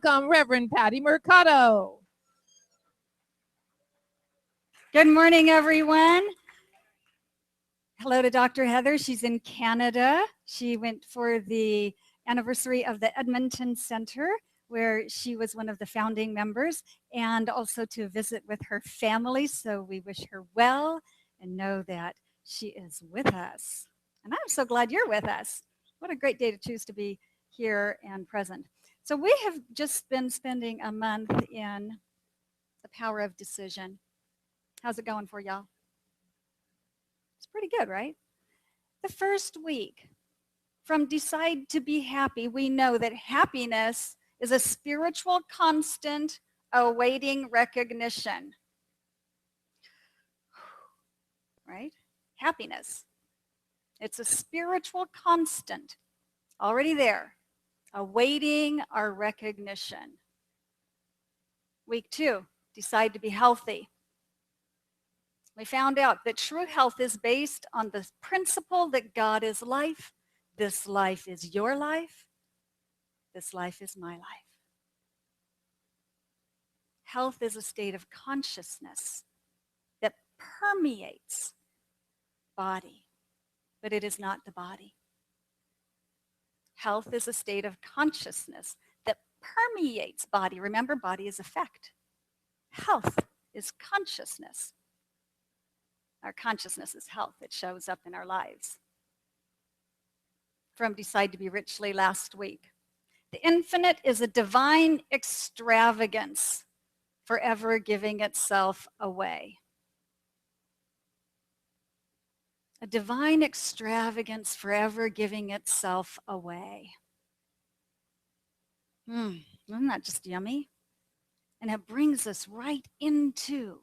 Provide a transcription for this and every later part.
welcome Reverend Patty Mercado. Good morning, everyone. Hello to Dr. Heather. She's in Canada. She went for the anniversary of the Edmonton Center, where she was one of the founding members, and also to visit with her family. So we wish her well and know that she is with us. And I'm so glad you're with us. What a great day to choose to be here and present. So we have just been spending a month in the power of decision. How's it going for y'all? It's pretty good, right? The first week, from Decide to Be Happy, we know that happiness is a spiritual constant awaiting recognition. Right? Happiness. It's a spiritual constant, already there, awaiting our recognition. Week 2, Decide to Be Healthy. We found out that true health is based on the principle that God is life. This life is your life. This life is my life. Health is a state of consciousness that permeates body, but it is not the body. Health is a state of consciousness that permeates body. Remember, body is effect. Health is consciousness. Our consciousness is health. It shows up in our lives. From Decide to Be Richly last week. The infinite is a divine extravagance, forever giving itself away. A divine extravagance, forever giving itself away. Isn't that just yummy? And it brings us right into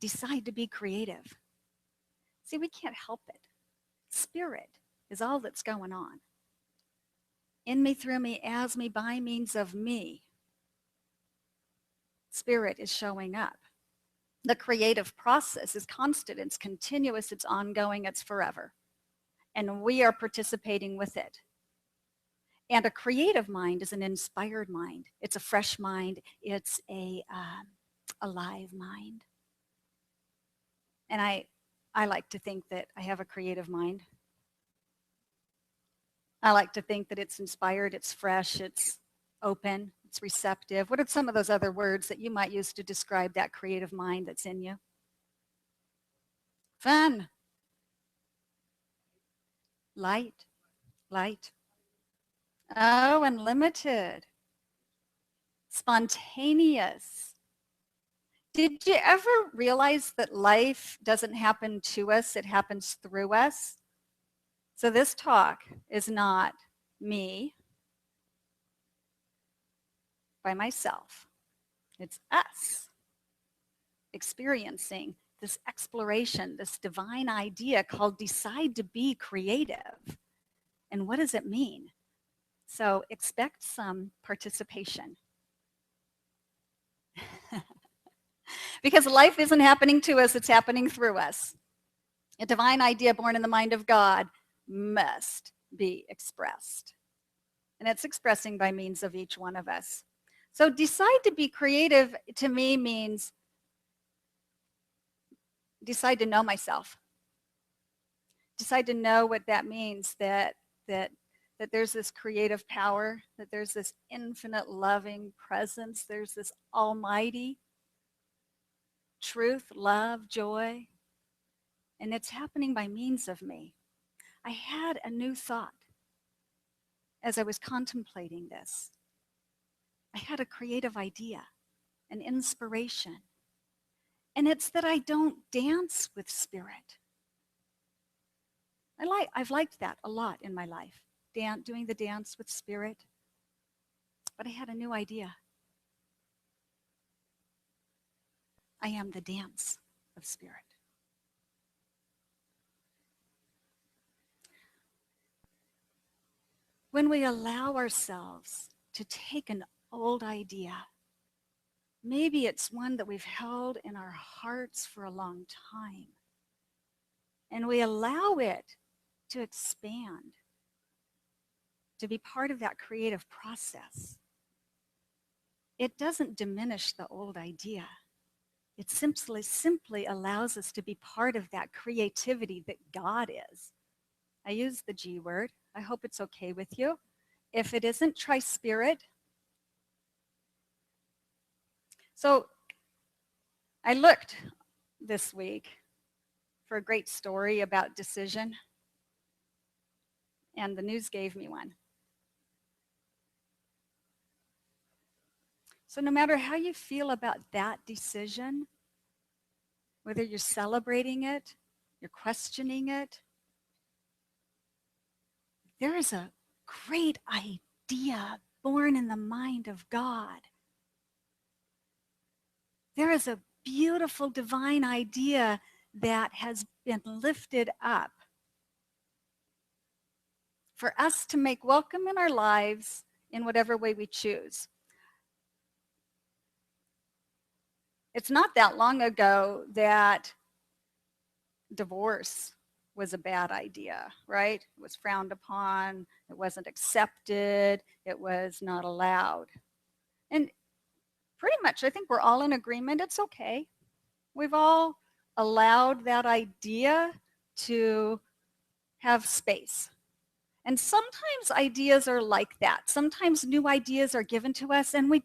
Decide to Be Creative. See, we can't help it. Spirit is all that's going on. In me, through me, as me, by means of me. Spirit is showing up. The creative process is constant, it's continuous, it's ongoing, it's forever. And we are participating with it. And a creative mind is an inspired mind. It's a fresh mind. It's a alive mind. And I like to think that I have a creative mind. I like to think that it's inspired, it's fresh, it's open, it's receptive. What are some of those other words that you might use to describe that creative mind that's in you? Fun. Light. Light. Oh, unlimited. Spontaneous. Did you ever realize that life doesn't happen to us, it happens through us? So this talk is not me by myself. It's us experiencing this exploration, this divine idea called Decide to Be Creative. And what does it mean? So expect some participation. Because life isn't happening to us, it's happening through us. A divine idea born in the mind of God must be expressed. And it's expressing by means of each one of us. So Decide to Be Creative to me means decide to know myself. Decide to know what that means, that there's this creative power, that there's this infinite loving presence, there's this almighty truth, love, joy, and it's happening by means of me. I had a new thought as I was contemplating this. I had a creative idea, an inspiration, and it's that I don't dance with spirit. I've liked that a lot in my life, doing the dance with spirit, but I had a new idea. I am the dance of spirit. When we allow ourselves to take an old idea, maybe it's one that we've held in our hearts for a long time, and we allow it to expand, to be part of that creative process, it doesn't diminish the old idea. It simply allows us to be part of that creativity that God is. I use the G word. I hope it's okay with you. If it isn't, try spirit. So I looked this week for a great story about decision, and the news gave me one. So no matter how you feel about that decision, whether you're celebrating it, you're questioning it, there is a great idea born in the mind of God. There is a beautiful divine idea that has been lifted up for us to make welcome in our lives in whatever way we choose. It's not that long ago that divorce was a bad idea, right? It was frowned upon, it wasn't accepted, it was not allowed. And pretty much, I think we're all in agreement, it's okay. We've all allowed that idea to have space. And sometimes ideas are like that. Sometimes new ideas are given to us and we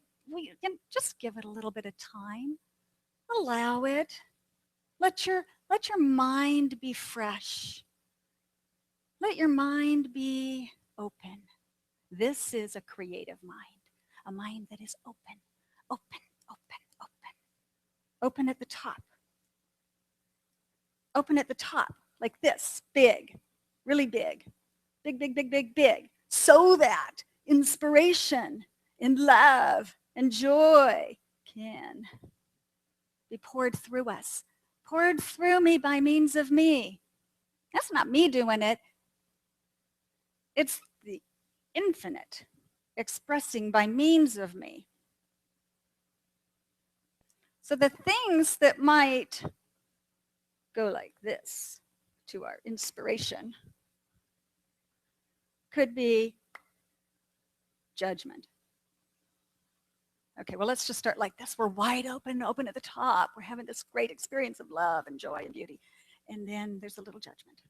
can just give it a little bit of time. Allow it. Let your mind be fresh. Let your mind be open. This is a creative mind, a mind that is open, open, open, open. Open at the top. Open at the top, like this, big, really big. Big, big, big, big, big. So that inspiration and love and joy can be poured through us. Poured through me by means of me. That's not me doing it. It's the infinite expressing by means of me. So the things that might go like this to our inspiration could be judgment. Okay, well, let's just start like this. We're wide open, open at the top. We're having this great experience of love and joy and beauty. And then there's a little judgment.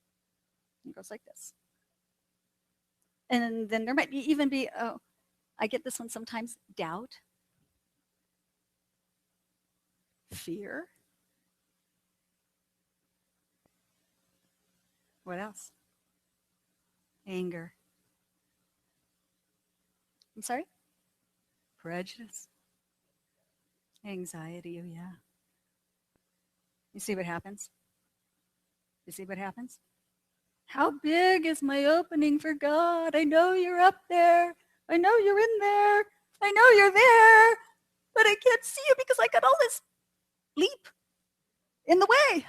It goes like this. And then there might even be, oh, I get this one sometimes, doubt, fear. What else? Anger. I'm sorry? Prejudice. Anxiety, oh yeah. You see what happens? You see what happens? How big is my opening for God? I know you're up there. I know you're in there. I know you're there. But I can't see you because I got all this leap in the way.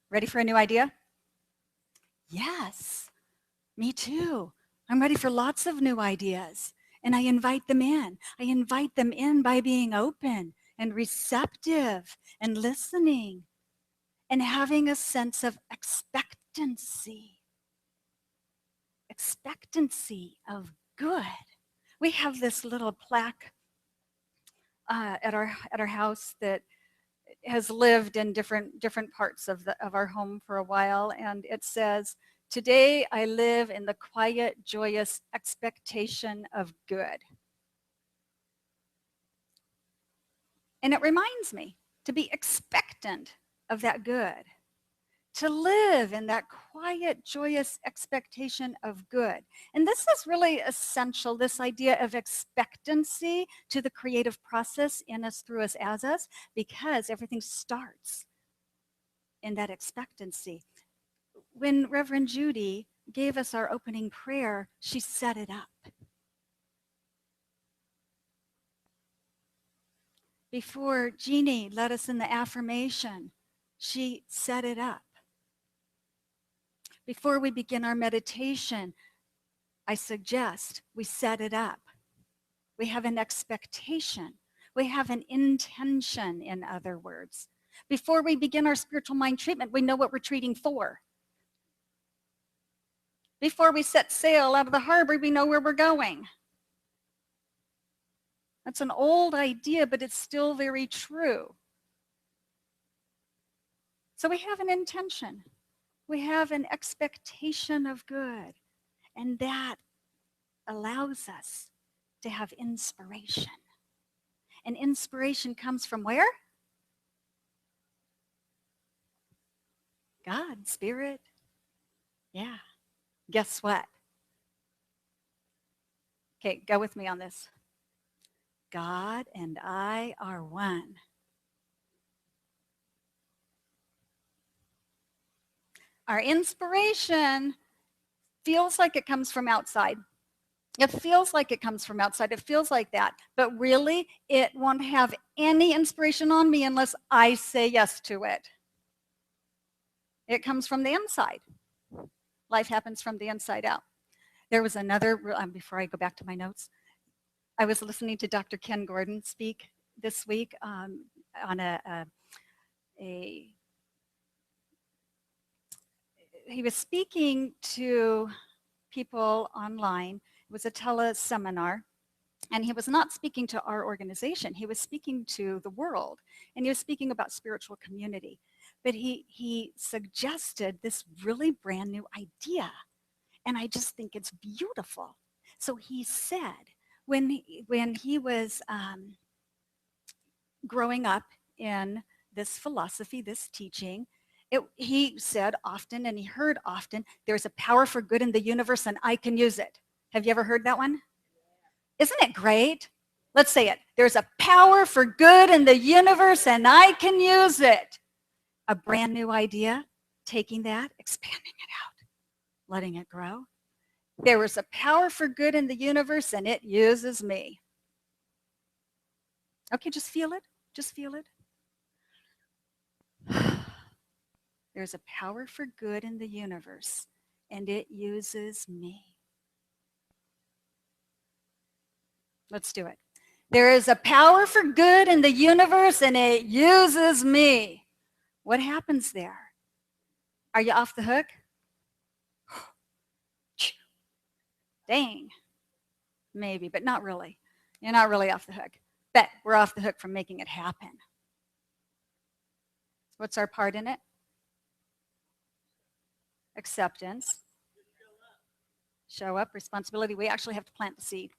Ready for a new idea? Yes, me too. I'm ready for lots of new ideas. And I invite them in. I invite them in by being open and receptive and listening and having a sense of expectancy. Expectancy of good. We have this little plaque at our house that has lived in different parts of our home for a while, and it says, "Today I live in the quiet, joyous expectation of good." And it reminds me to be expectant of that good, to live in that quiet, joyous expectation of good. And this is really essential, this idea of expectancy to the creative process in us, through us, as us, because everything starts in that expectancy. When Reverend Judy gave us our opening prayer, she set it up. Before Jeannie led us in the affirmation, she set it up. Before we begin our meditation, I suggest we set it up. We have an expectation. We have an intention, in other words. Before we begin our spiritual mind treatment, we know what we're treating for. Before we set sail out of the harbor, we know where we're going. That's an old idea, but it's still very true. So we have an intention. We have an expectation of good. And that allows us to have inspiration. And inspiration comes from where? God, Spirit. Yeah. Guess what? Okay, go with me on this. God and I are one. Our inspiration feels like it comes from outside. It feels like it comes from outside. It feels like that. But really, it won't have any inspiration on me unless I say yes to it. It comes from the inside. Life happens from the inside out. There was another, before I go back to my notes, I was listening to Dr. Ken Gordon speak this week on he was speaking to people online. It was a teleseminar, and he was not speaking to our organization. He was speaking to the world, and he was speaking about spiritual community. But he suggested this really brand new idea, and I just think it's beautiful. So he said, when he was growing up in this philosophy, this teaching, he said often, and he heard often, there's a power for good in the universe and I can use it. Have you ever heard that one? Isn't it great? Let's say it. There's a power for good in the universe and I can use it. A brand new idea, taking that, expanding it out, letting it grow. There is a power for good in the universe and it uses me. Okay, just feel it. Just feel it. There's a power for good in the universe, and it uses me. Let's do it. There is a power for good in the universe, and it uses me. What happens there? Are you off the hook? Dang. Maybe, but not really. You're not really off the hook. But we're off the hook from making it happen. What's our part in it? Acceptance. Show up, responsibility. We actually have to plant the seed.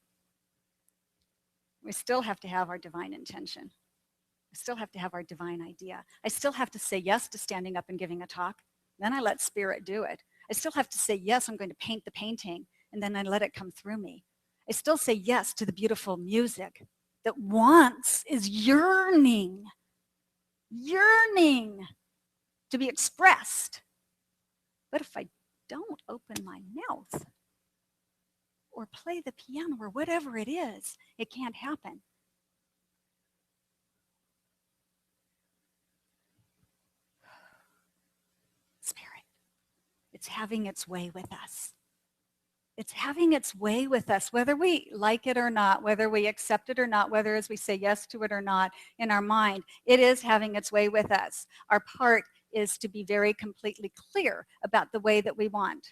We still have to have our divine intention. We still have to have our divine idea. I still have to say yes to standing up and giving a talk. Then I let Spirit do it. I still have to say yes, I'm going to paint the painting, and then I let it come through me. I still say yes to the beautiful music that wants, is yearning to be expressed. But if I don't open my mouth or play the piano or whatever it is, it can't happen. Spirit, it's having its way with us. It's having its way with us, whether we like it or not, whether we accept it or not, whether as we say yes to it or not in our mind, it is having its way with us. Our part is to be very completely clear about the way that we want.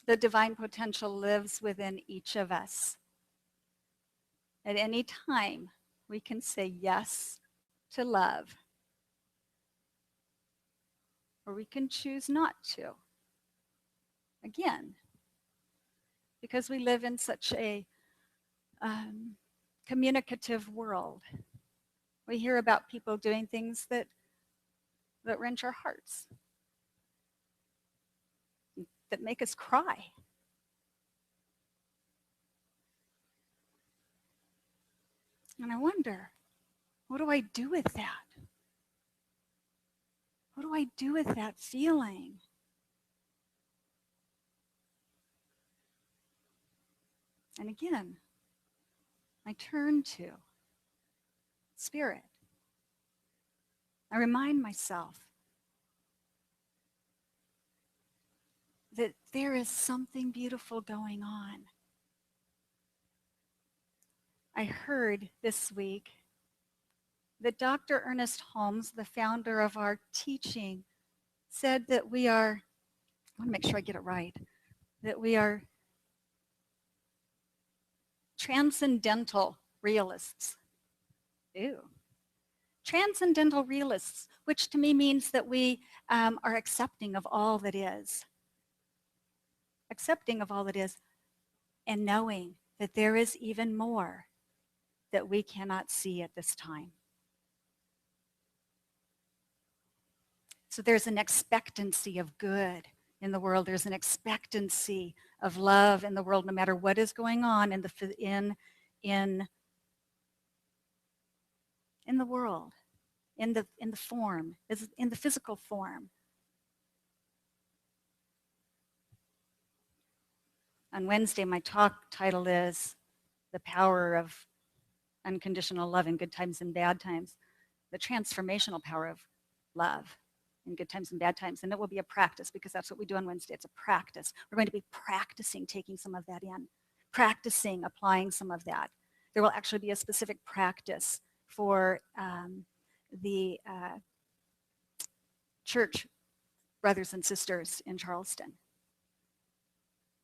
The divine potential lives within each of us. At any time, we can say yes to love, or we can choose not to. Again, because we live in such a communicative world. We hear about people doing things that wrench our hearts, that make us cry. And I wonder, what do I do with that? What do I do with that feeling? And again, I turn to Spirit. I remind myself that there is something beautiful going on. I heard this week that Dr. Ernest Holmes, the founder of our teaching, said that we are, I want to make sure I get it right, that we are transcendental realists. Ew. Transcendental realists, which to me means that we are accepting of all that is. Accepting of all that is and knowing that there is even more that we cannot see at this time. So there's an expectancy of good in the world. There's an expectancy of love in the world, no matter what is going on in the world, in the form, in the physical form. On Wednesday, my talk title is The Power of Unconditional Love in Good Times and Bad Times, the transformational power of love in good times and bad times. And it will be a practice, because that's what we do on Wednesday. It's a practice. We're going to be practicing taking some of that in, practicing applying some of that. There will actually be a specific practice for the church brothers and sisters in Charleston.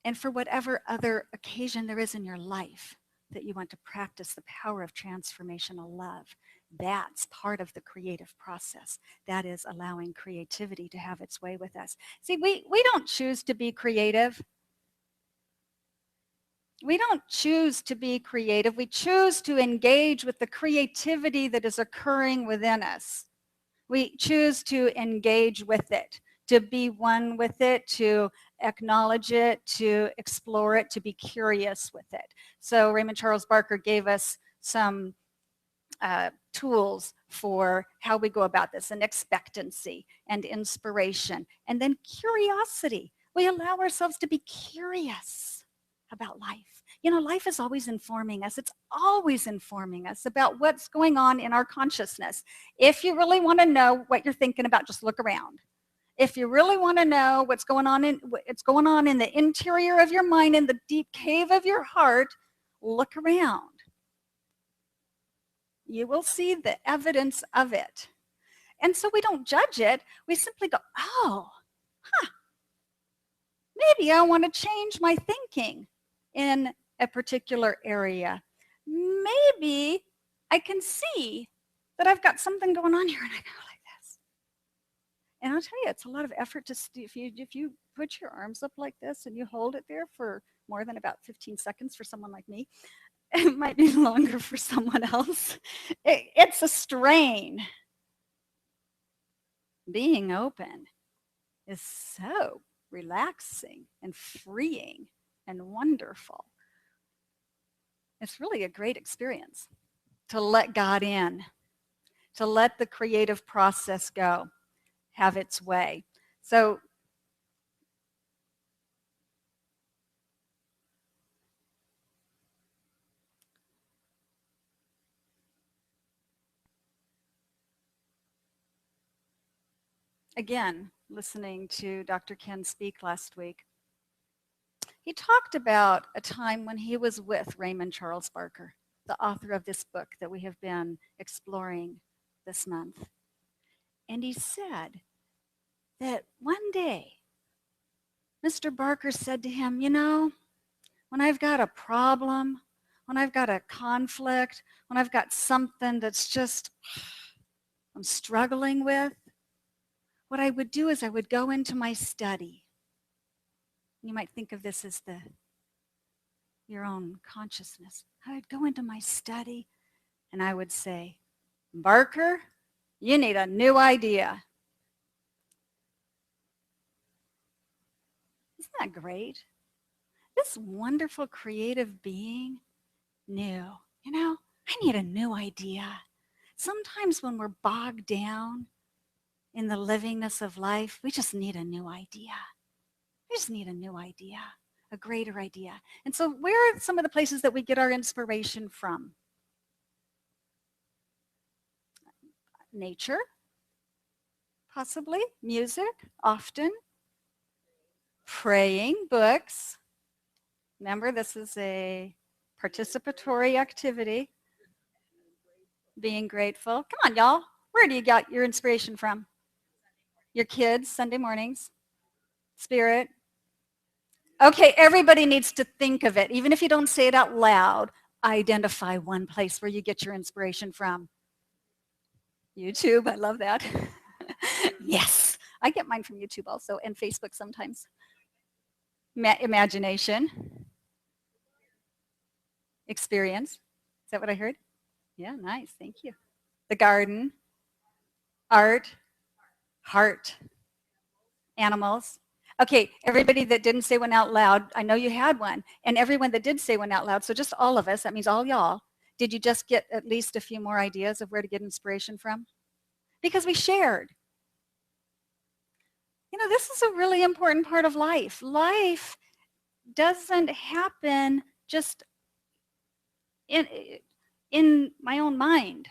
And for whatever other occasion there is in your life that you want to practice the power of transformational love, that's part of the creative process. That is allowing creativity to have its way with us. See, we don't choose to be creative. We don't choose to be creative. We choose to engage with the creativity that is occurring within us. We choose to engage with it, to be one with it, to acknowledge it, to explore it, to be curious with it. So Raymond Charles Barker gave us some tools for how we go about this, and expectancy and inspiration, and then curiosity. We allow ourselves to be curious about life. You know, life is always informing us. It's always informing us about what's going on in our consciousness. If you really want to know what you're thinking about, just look around. If you really want to know what's going on in the interior of your mind, in the deep cave of your heart, look around. You will see the evidence of it. And so we don't judge it. We simply go, oh, maybe I want to change my thinking in a particular area. Maybe I can see that I've got something going on here, and I go like this. And I'll tell you, it's a lot of effort to, if you put your arms up like this and you hold it there for more than about 15 seconds for someone like me, it might be longer for someone else. It's a strain. Being open is so relaxing and freeing and wonderful. It's really a great experience to let God in, to let the creative process go, have its way. So again, listening to Dr. Ken speak last week, he talked about a time when he was with Raymond Charles Barker, the author of this book that we have been exploring this month. And he said that one day, Mr. Barker said to him, you know, when I've got a problem, when I've got a conflict, when I've got something that's just I'm struggling with, what I would do is I would go into my study. You might think of this as your own consciousness. I would go into my study and I would say, Barker, you need a new idea. Isn't that great? This wonderful creative being knew, you know, I need a new idea. Sometimes when we're bogged down in the livingness of life, we just need a new idea. We just need a new idea, a greater idea. And so where are some of the places that we get our inspiration from? Nature, possibly. Music, often. Praying, books. Remember, this is a participatory activity. Being grateful. Come on, y'all. Where do you get your inspiration from? Your kids, Sunday mornings. Spirit. Okay, everybody needs to think of it. Even if you don't say it out loud, identify one place where you get your inspiration from. YouTube, I love that. Yes, I get mine from YouTube also, and Facebook sometimes. Imagination. Experience. Is that what I heard? Yeah, nice, thank you. The garden. Art. Heart. Animals. Okay, everybody that didn't say one out loud, I know you had one, and everyone that did say one out loud, so just all of us, that means all y'all, did you just get at least a few more ideas of where to get inspiration from? Because we shared. You know, this is a really important part of life. Life doesn't happen just in my own mind.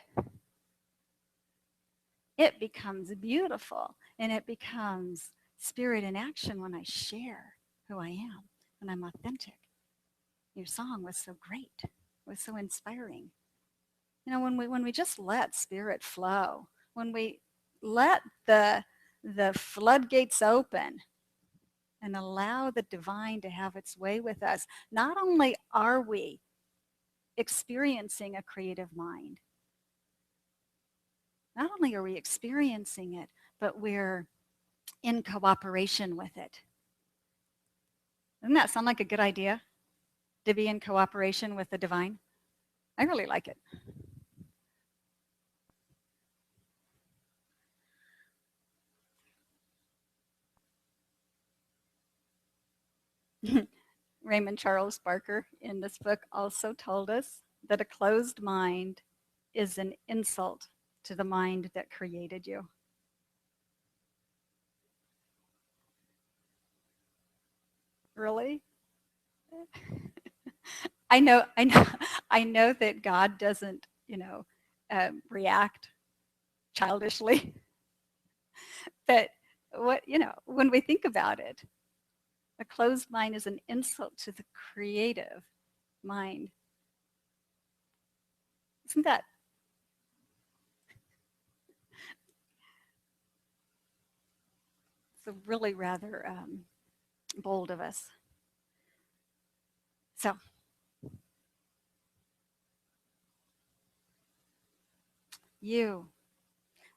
It becomes beautiful, and it becomes spirit in action when I share who I am, when I'm authentic. Your song was so great. It was so inspiring. You know, when we just let spirit flow, when we let the floodgates open and allow the divine to have its way with us, not only are we experiencing a creative mind, not only are we experiencing it, but we're in cooperation with it. Doesn't that sound like a good idea? To be in cooperation with the divine? I really like it. Raymond Charles Barker in this book also told us that a closed mind is an insult to the mind that created you. Really? I know that God doesn't, react childishly. But when we think about it, a closed mind is an insult to the creative mind. Isn't that? It's really rather bold of us. So, you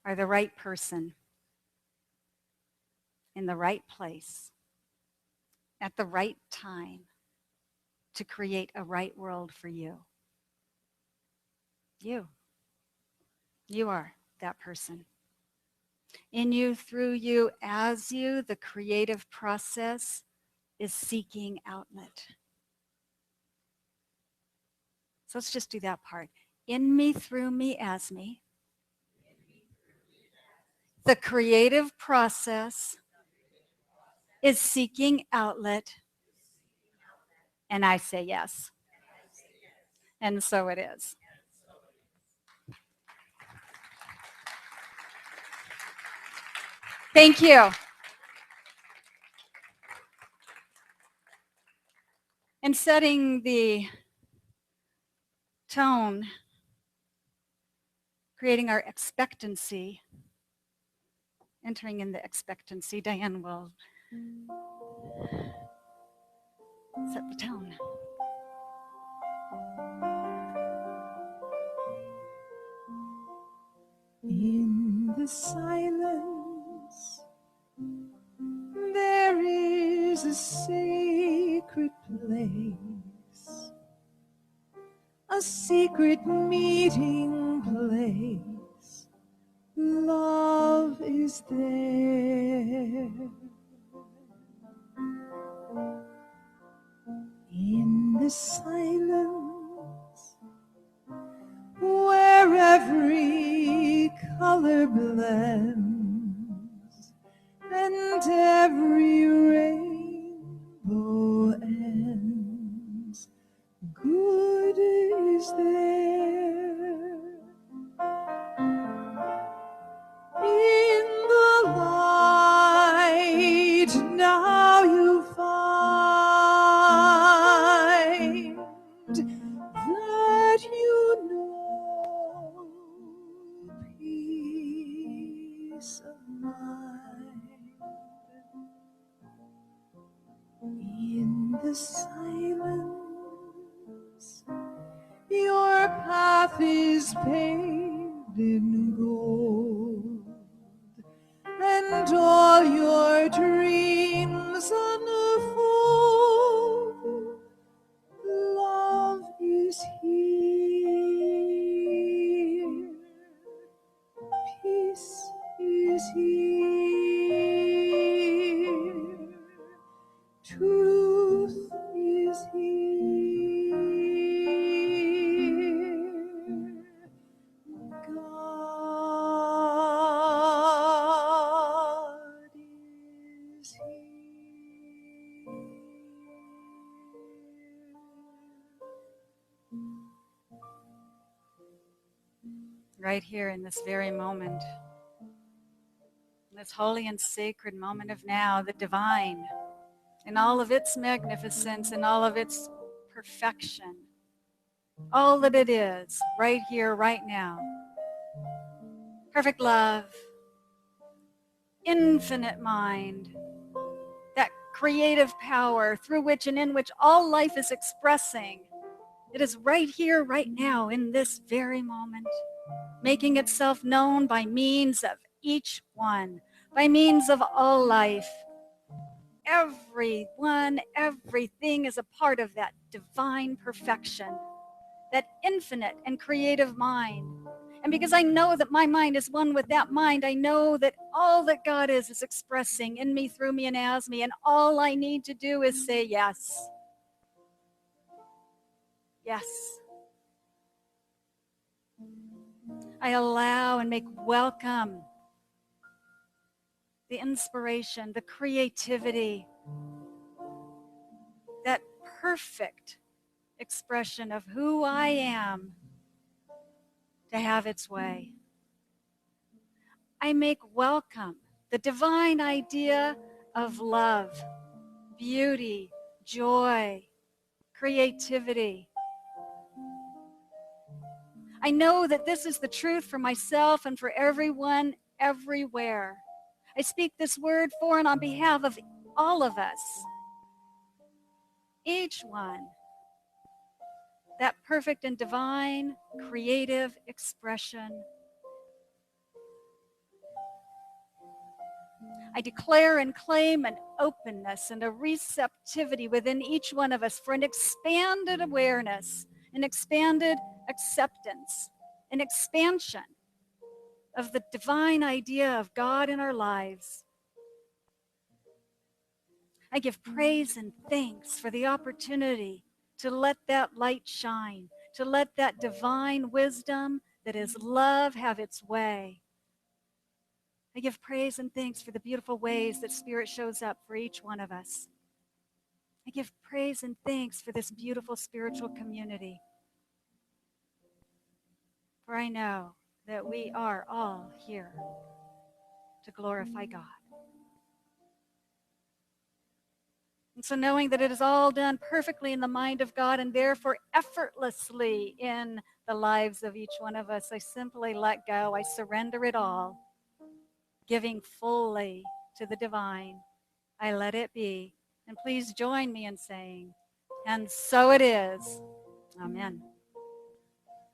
are the right person in the right place at the right time to create a right world for you. You are that person. In you, through you, as you, the creative process is seeking outlet. So let's just do that part. In me, through me, as me. The creative process is seeking outlet. And I say yes. And so it is. Thank you. And setting the tone, creating our expectancy, entering in the expectancy, Diane will set the tone. In the silence, there is a sacred place, a secret meeting place. Love is there. In the silence, where every color blends and every rainbow ends, good is there. In the light now you find that you know the silence. Your path is paved in gold, and all your dreams unfold. Love is here, peace is here, truth is here, God is here. Right here in this very moment, in this holy and sacred moment of now, the divine, in all of its magnificence and all of its perfection, all that it is, right here, right now. Perfect love, infinite mind, that creative power through which and in which all life is expressing. It is right here, right now, in this very moment, making itself known by means of each one, by means of all life. Everyone, everything is a part of that divine perfection, that infinite and creative mind. And because I know that my mind is one with that mind, I know that all that God is expressing in me, through me, and as me. And all I need to do is say yes. Yes. I allow and make welcome the inspiration, the creativity, that perfect expression of who I am to have its way. I make welcome the divine idea of love, beauty, joy, creativity. I know that this is the truth for myself and for everyone, everywhere. I speak this word for and on behalf of all of us. Each one. That perfect and divine creative expression. I declare and claim an openness and a receptivity within each one of us for an expanded awareness, an expanded acceptance, an expansion of the divine idea of God in our lives. I give praise and thanks for the opportunity to let that light shine, to let that divine wisdom that is love have its way. I give praise and thanks for the beautiful ways that Spirit shows up for each one of us. I give praise and thanks for this beautiful spiritual community. For I know that we are all here to glorify God. And so knowing that it is all done perfectly in the mind of God and therefore effortlessly in the lives of each one of us, I simply let go. I surrender it all, giving fully to the divine. I let it be. And please join me in saying, and so it is. Amen.